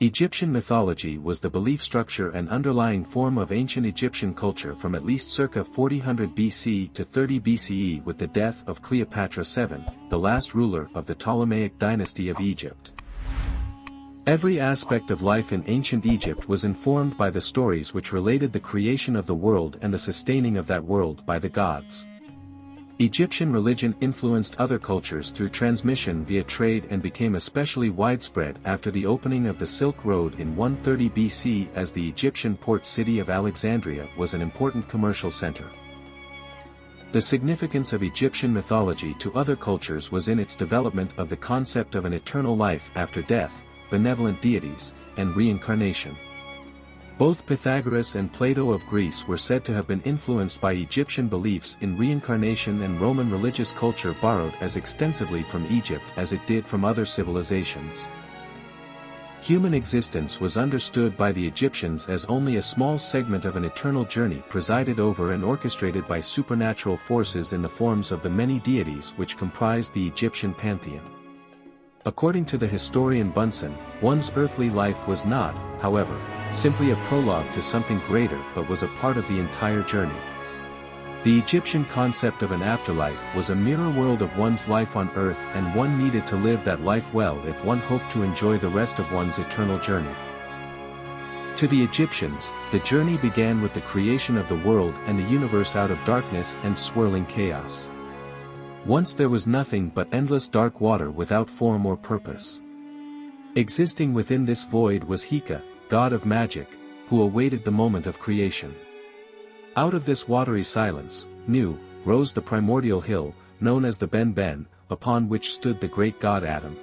Egyptian mythology was the belief structure and underlying form of ancient Egyptian culture from at least circa 400 BC to 30 BCE with the death of Cleopatra VII, the last ruler of the Ptolemaic dynasty of Egypt. Every aspect of life in ancient Egypt was informed by the stories which related the creation of the world and the sustaining of that world by the gods. Egyptian religion influenced other cultures through transmission via trade and became especially widespread after the opening of the Silk Road in 130 BC, as the Egyptian port city of Alexandria was an important commercial center. The significance of Egyptian mythology to other cultures was in its development of the concept of an eternal life after death, benevolent deities, and reincarnation. Both Pythagoras and Plato of Greece were said to have been influenced by Egyptian beliefs in reincarnation, and Roman religious culture borrowed as extensively from Egypt as it did from other civilizations. Human existence was understood by the Egyptians as only a small segment of an eternal journey presided over and orchestrated by supernatural forces in the forms of the many deities which comprised the Egyptian pantheon. According to the historian Bunsen, one's earthly life was not, however, simply a prologue to something greater but was a part of the entire journey. The Egyptian concept of an afterlife was a mirror world of one's life on earth, and one needed to live that life well if one hoped to enjoy the rest of one's eternal journey. To the Egyptians, the journey began with the creation of the world and the universe out of darkness and swirling chaos. Once there was nothing but endless dark water without form or purpose. Existing within this void was ᴍᴜ, god of magic, who awaited the moment of creation. Out of this watery silence, Nu, rose the primordial hill, known as the Ben-Ben, upon which stood the great god Adam.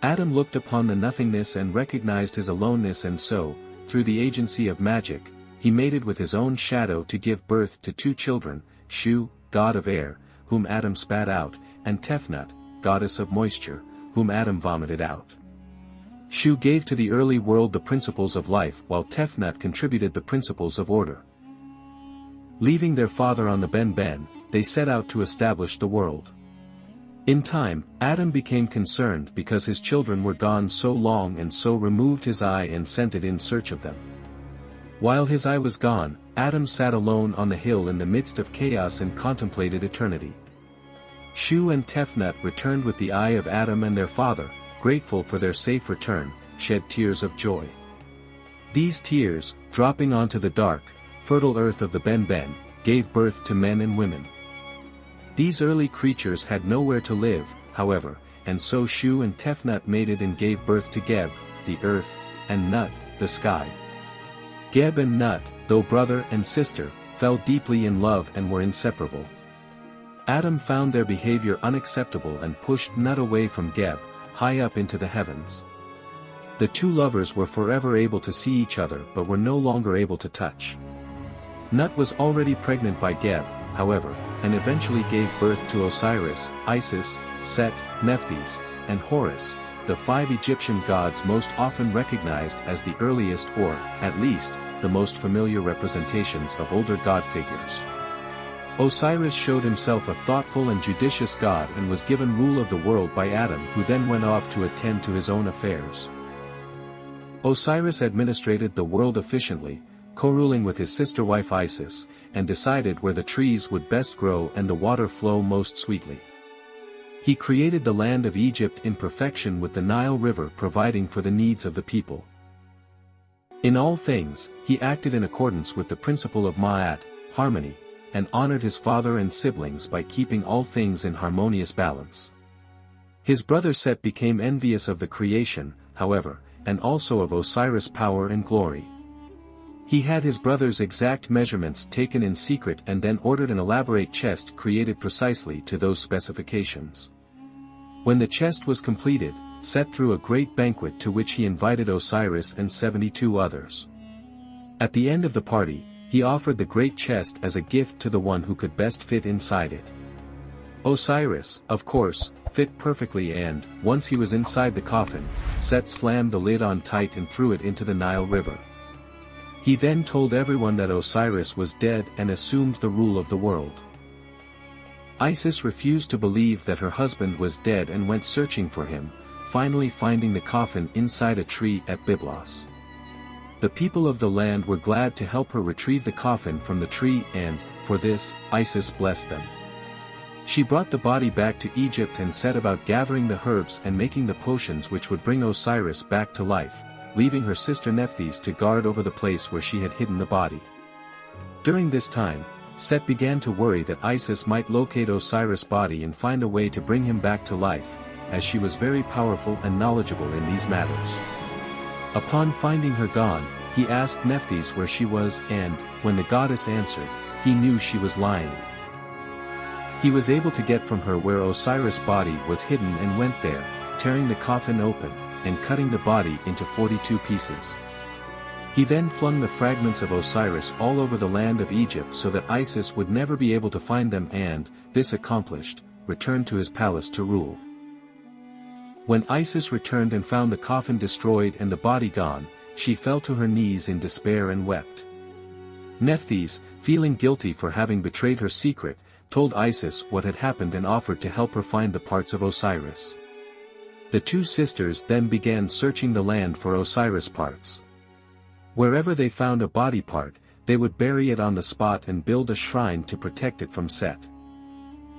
Adam looked upon the nothingness and recognized his aloneness, and so, through the agency of magic, he mated with his own shadow to give birth to two children, Shu, god of air, whom Adam spat out, and Tefnut, goddess of moisture, whom Adam vomited out. Shu gave to the early world the principles of life, while Tefnut contributed the principles of order. Leaving their father on the Ben-Ben, they set out to establish the world. In time, Adam became concerned because his children were gone so long, and so removed his eye and sent it in search of them. While his eye was gone, Adam sat alone on the hill in the midst of chaos and contemplated eternity. Shu and Tefnut returned with the eye of Adam, and their father, grateful for their safe return, shed tears of joy. These tears, dropping onto the dark, fertile earth of the Ben-Ben, gave birth to men and women. These early creatures had nowhere to live, however, and so Shu and Tefnut mated and gave birth to Geb, the earth, and Nut, the sky. Geb and Nut, though brother and sister, fell deeply in love and were inseparable. Adam found their behavior unacceptable and pushed Nut away from Geb, high up into the heavens. The two lovers were forever able to see each other but were no longer able to touch. Nut was already pregnant by Geb, however, and eventually gave birth to Osiris, Isis, Set, Nephthys, and Horus, the five Egyptian gods most often recognized as the earliest, or, at least, the most familiar representations of older god figures. Osiris showed himself a thoughtful and judicious god and was given rule of the world by Adam, who then went off to attend to his own affairs. Osiris administrated the world efficiently, co-ruling with his sister wife Isis, and decided where the trees would best grow and the water flow most sweetly. He created the land of Egypt in perfection, with the Nile River providing for the needs of the people. In all things, he acted in accordance with the principle of Ma'at, harmony, and honored his father and siblings by keeping all things in harmonious balance. His brother Set became envious of the creation, however, and also of Osiris' power and glory. He had his brother's exact measurements taken in secret and then ordered an elaborate chest created precisely to those specifications. When the chest was completed, Set threw a great banquet to which he invited Osiris and 72 others. At the end of the party, he offered the great chest as a gift to the one who could best fit inside it. Osiris, of course, fit perfectly, and, once he was inside the coffin, Set slammed the lid on tight and threw it into the Nile River. He then told everyone that Osiris was dead and assumed the rule of the world. Isis refused to believe that her husband was dead and went searching for him, finally finding the coffin inside a tree at Byblos. The people of the land were glad to help her retrieve the coffin from the tree and, for this, Isis blessed them. She brought the body back to Egypt and set about gathering the herbs and making the potions which would bring Osiris back to life, leaving her sister Nephthys to guard over the place where she had hidden the body. During this time, Set began to worry that Isis might locate Osiris' body and find a way to bring him back to life, as she was very powerful and knowledgeable in these matters. Upon finding her gone, he asked Nephthys where she was and, when the goddess answered, he knew she was lying. He was able to get from her where Osiris' body was hidden and went there, tearing the coffin open, and cutting the body into 42 pieces. He then flung the fragments of Osiris all over the land of Egypt so that Isis would never be able to find them and, this accomplished, returned to his palace to rule. When Isis returned and found the coffin destroyed and the body gone, she fell to her knees in despair and wept. Nephthys, feeling guilty for having betrayed her secret, told Isis what had happened and offered to help her find the parts of Osiris. The two sisters then began searching the land for Osiris parts. Wherever they found a body part, they would bury it on the spot and build a shrine to protect it from Set.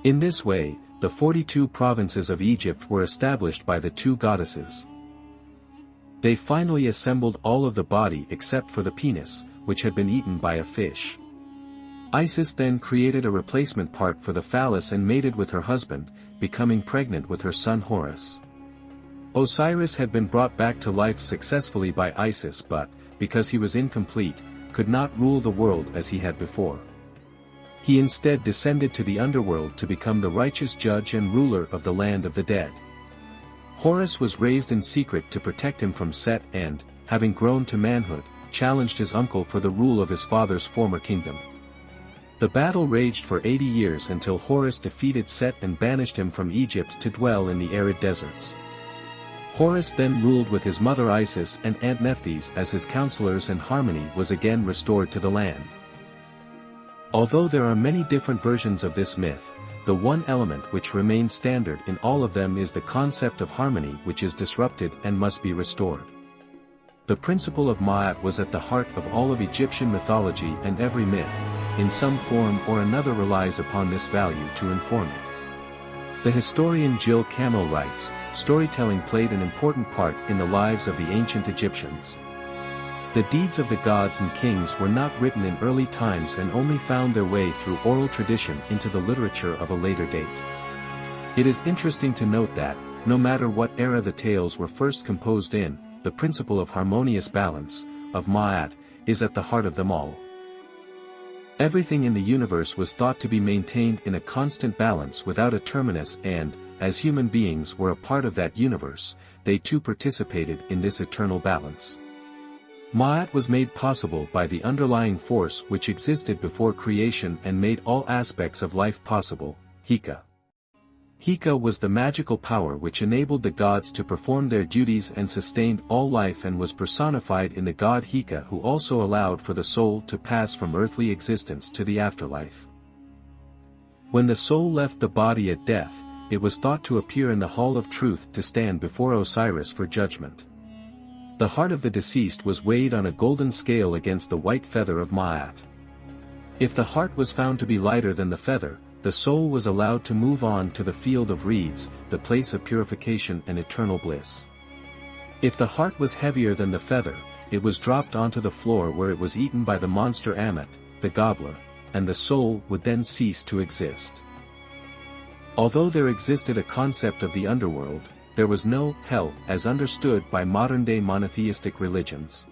In this way, the 42 provinces of Egypt were established by the two goddesses. They finally assembled all of the body except for the penis, which had been eaten by a fish. Isis then created a replacement part for the phallus and mated with her husband, becoming pregnant with her son Horus. Osiris had been brought back to life successfully by Isis but, because he was incomplete, could not rule the world as he had before. He instead descended to the underworld to become the righteous judge and ruler of the land of the dead. Horus was raised in secret to protect him from Set and, having grown to manhood, challenged his uncle for the rule of his father's former kingdom. The battle raged for 80 years until Horus defeated Set and banished him from Egypt to dwell in the arid deserts. Horus then ruled with his mother Isis and Aunt Nephthys as his counselors and harmony was again restored to the land. Although there are many different versions of this myth, the one element which remains standard in all of them is the concept of harmony which is disrupted and must be restored. The principle of Ma'at was at the heart of all of Egyptian mythology and every myth, in some form or another relies upon this value to inform it. The historian Jill Camel writes, storytelling played an important part in the lives of the ancient Egyptians. The deeds of the gods and kings were not written in early times and only found their way through oral tradition into the literature of a later date. It is interesting to note that, no matter what era the tales were first composed in, the principle of harmonious balance, of Ma'at, is at the heart of them all. Everything in the universe was thought to be maintained in a constant balance without a terminus and, as human beings were a part of that universe, they too participated in this eternal balance. Ma'at was made possible by the underlying force which existed before creation and made all aspects of life possible, ᴍᴜ. ᴍᴜ was the magical power which enabled the gods to perform their duties and sustained all life and was personified in the god ᴍᴜ who also allowed for the soul to pass from earthly existence to the afterlife. When the soul left the body at death, it was thought to appear in the hall of truth to stand before Osiris for judgment. The heart of the deceased was weighed on a golden scale against the white feather of Ma'at. If the heart was found to be lighter than the feather, the soul was allowed to move on to the field of reeds, the place of purification and eternal bliss. If the heart was heavier than the feather, it was dropped onto the floor where it was eaten by the monster Ammit, the gobbler, and the soul would then cease to exist. Although there existed a concept of the underworld, there was no hell as understood by modern-day monotheistic religions.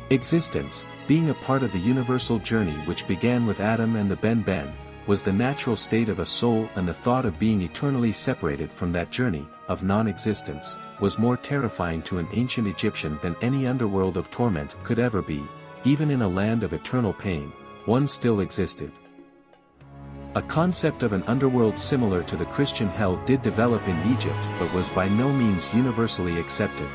Existence, being a part of the universal journey which began with Adam and the Ben-Ben, was the natural state of a soul, and the thought of being eternally separated from that journey, of non-existence, was more terrifying to an ancient Egyptian than any underworld of torment could ever be. Even in a land of eternal pain, one still existed. A concept of an underworld similar to the Christian hell did develop in Egypt but was by no means universally accepted.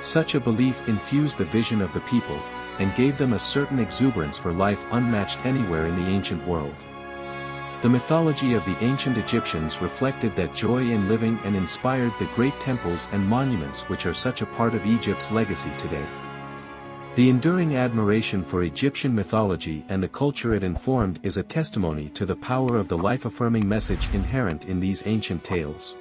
Such a belief infused the vision of the people, and gave them a certain exuberance for life unmatched anywhere in the ancient world. The mythology of the ancient Egyptians reflected that joy in living and inspired the great temples and monuments which are such a part of Egypt's legacy today. The enduring admiration for Egyptian mythology and the culture it informed is a testimony to the power of the life-affirming message inherent in these ancient tales.